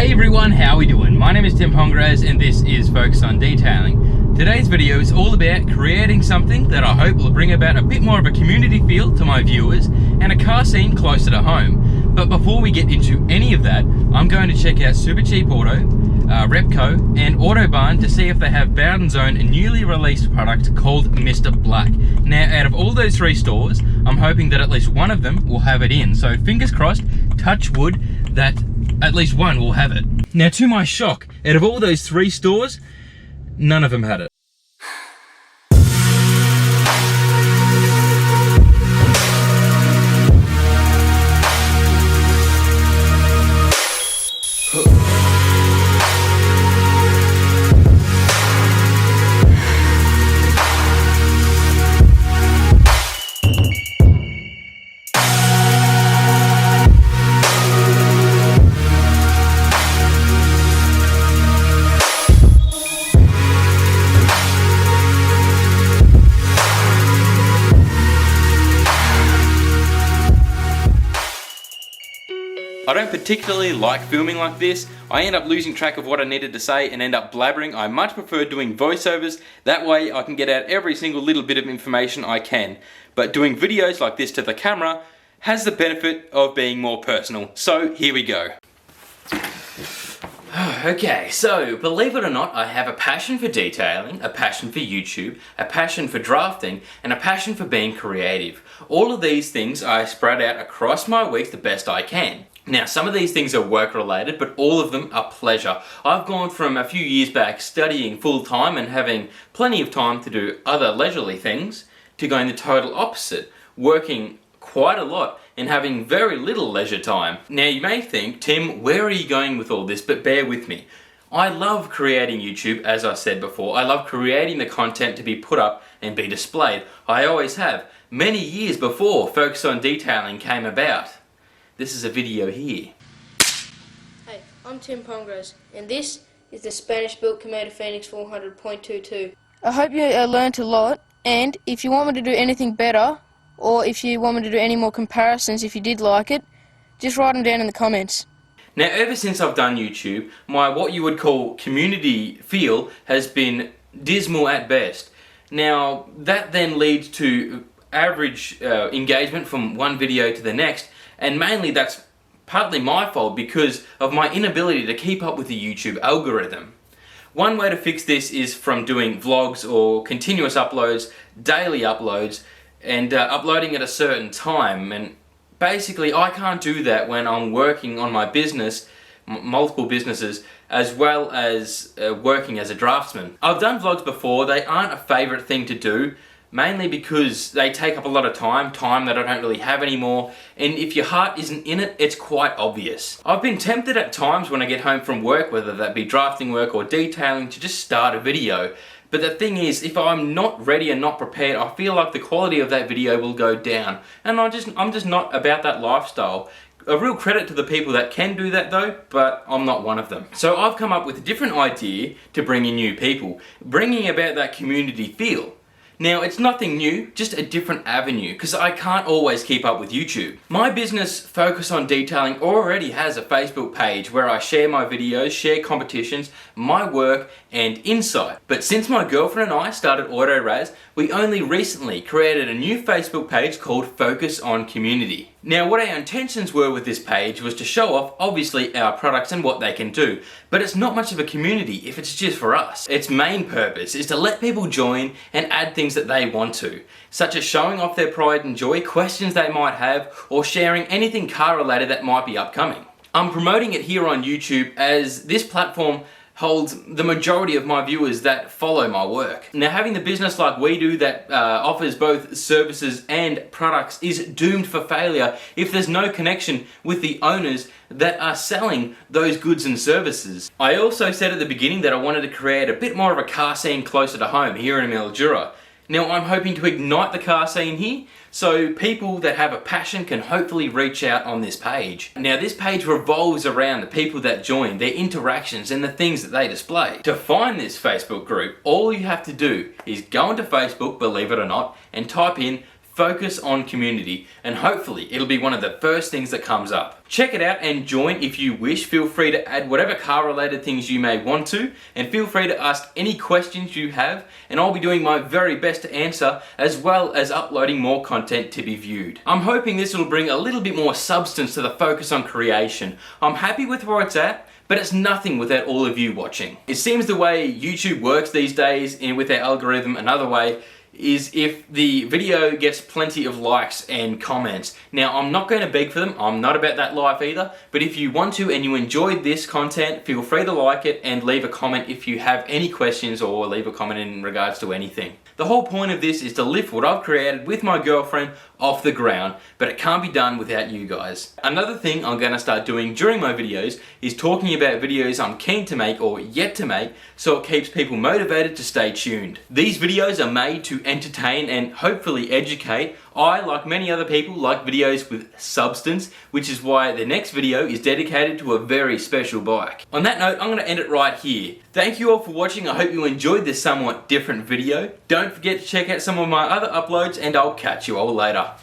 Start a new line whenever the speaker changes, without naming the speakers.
Hey everyone, how are we doing? My name is Tim Pongras and this is Focus on Detailing. Today's video is all about creating something that I hope will bring about a bit more of a community feel to my viewers and a car scene closer to home. But before we get into any of that, I'm going to check out Supercheap Auto, Repco and Autobarn to see if they have Bowden's own newly released product called Mr. Black. Now out of all those three stores, I'm hoping that at least one of them will have it in. So fingers crossed, touch wood, that at least one will have it. Now to my shock, out of all those three stores, none of them had it. I don't particularly like filming like this. I end up losing track of what I needed to say and end up blabbering. I much prefer doing voiceovers. That way I can get out every single little bit of information I can. But doing videos like this to the camera has the benefit of being more personal. So here we go. Okay, so believe it or not, I have a passion for detailing, a passion for YouTube, a passion for drafting, and a passion for being creative. All of these things I spread out across my week the best I can. Now, some of these things are work related, but all of them are pleasure. I've gone from a few years back studying full time and having plenty of time to do other leisurely things, to going the total opposite, working quite a lot and having very little leisure time. Now you may think, Tim, where are you going with all this? But bear with me. I love creating YouTube, as I said before. I love creating the content to be put up and be displayed. I always have, many years before Focus on Detailing came about. This is a video here.
Hey, I'm Tim Pongras, and this is the Spanish-built Komodo Phoenix 400.22. I hope you learnt a lot, and if you want me to do anything better, or if you want me to do any more comparisons if you did like it, just write them down in the comments.
Now, ever since I've done YouTube, my what you would call community feel has been dismal at best. Now, that then leads to average engagement from one video to the next, and mainly that's partly my fault because of my inability to keep up with the YouTube algorithm. One way to fix this is from doing vlogs or continuous uploads, daily uploads, and uploading at a certain time. And basically I can't do that when I'm working on my business, multiple businesses, as well as working as a draftsman. I've done vlogs before. They aren't a favourite thing to do, mainly because they take up a lot of time that I don't really have anymore, and if your heart isn't in it, it's quite obvious. I've been tempted at times when I get home from work, whether that be drafting work or detailing, to just start a video. But the thing is, if I'm not ready and not prepared, I feel like the quality of that video will go down. And I'm just not about that lifestyle. A real credit to the people that can do that though, but I'm not one of them. So I've come up with a different idea to bring in new people, bringing about that community feel. Now, it's nothing new, just a different avenue, because I can't always keep up with YouTube. My business, Focus on Detailing, already has a Facebook page where I share my videos, share competitions, my work, and insight. But since my girlfriend and I started AutoRaz, we only recently created a new Facebook page called Focus on Community. Now, what our intentions were with this page was to show off, obviously, our products and what they can do. But it's not much of a community if it's just for us. Its main purpose is to let people join and add things that they want to, such as showing off their pride and joy, questions they might have, or sharing anything car related that might be upcoming. I'm promoting it here on YouTube as this platform holds the majority of my viewers that follow my work. Now, having the business like we do that offers both services and products is doomed for failure if there's no connection with the owners that are selling those goods and services. I also said at the beginning that I wanted to create a bit more of a car scene closer to home here in Mildura. Now, I'm hoping to ignite the car scene here, so people that have a passion can hopefully reach out on this page. Now, this page revolves around the people that join, their interactions, and the things that they display. To find this Facebook group, all you have to do is go into Facebook, believe it or not, and type in focus on community, and hopefully it'll be one of the first things that comes up. Check it out and join if you wish. Feel free to add whatever car related things you may want to, and feel free to ask any questions you have, and I'll be doing my very best to answer, as well as uploading more content to be viewed. I'm hoping this will bring a little bit more substance to the focus on creation. I'm happy with where it's at, but it's nothing without all of you watching. It seems the way YouTube works these days, and with their algorithm, another way is if the video gets plenty of likes and comments. Now, I'm not going to beg for them, I'm not about that life either, but if you want to and you enjoyed this content, feel free to like it and leave a comment if you have any questions, or leave a comment in regards to anything. The whole point of this is to lift what I've created with my girlfriend off the ground, but it can't be done without you guys. Another thing I'm going to start doing during my videos is talking about videos I'm keen to make or yet to make, so it keeps people motivated to stay tuned. These videos are made to entertain and hopefully educate. I, like many other people, like videos with substance, which is why the next video is dedicated to a very special bike. On that note, I'm going to end it right here. Thank you all for watching. I hope you enjoyed this somewhat different video. Don't forget to check out some of my other uploads, and I'll catch you all later.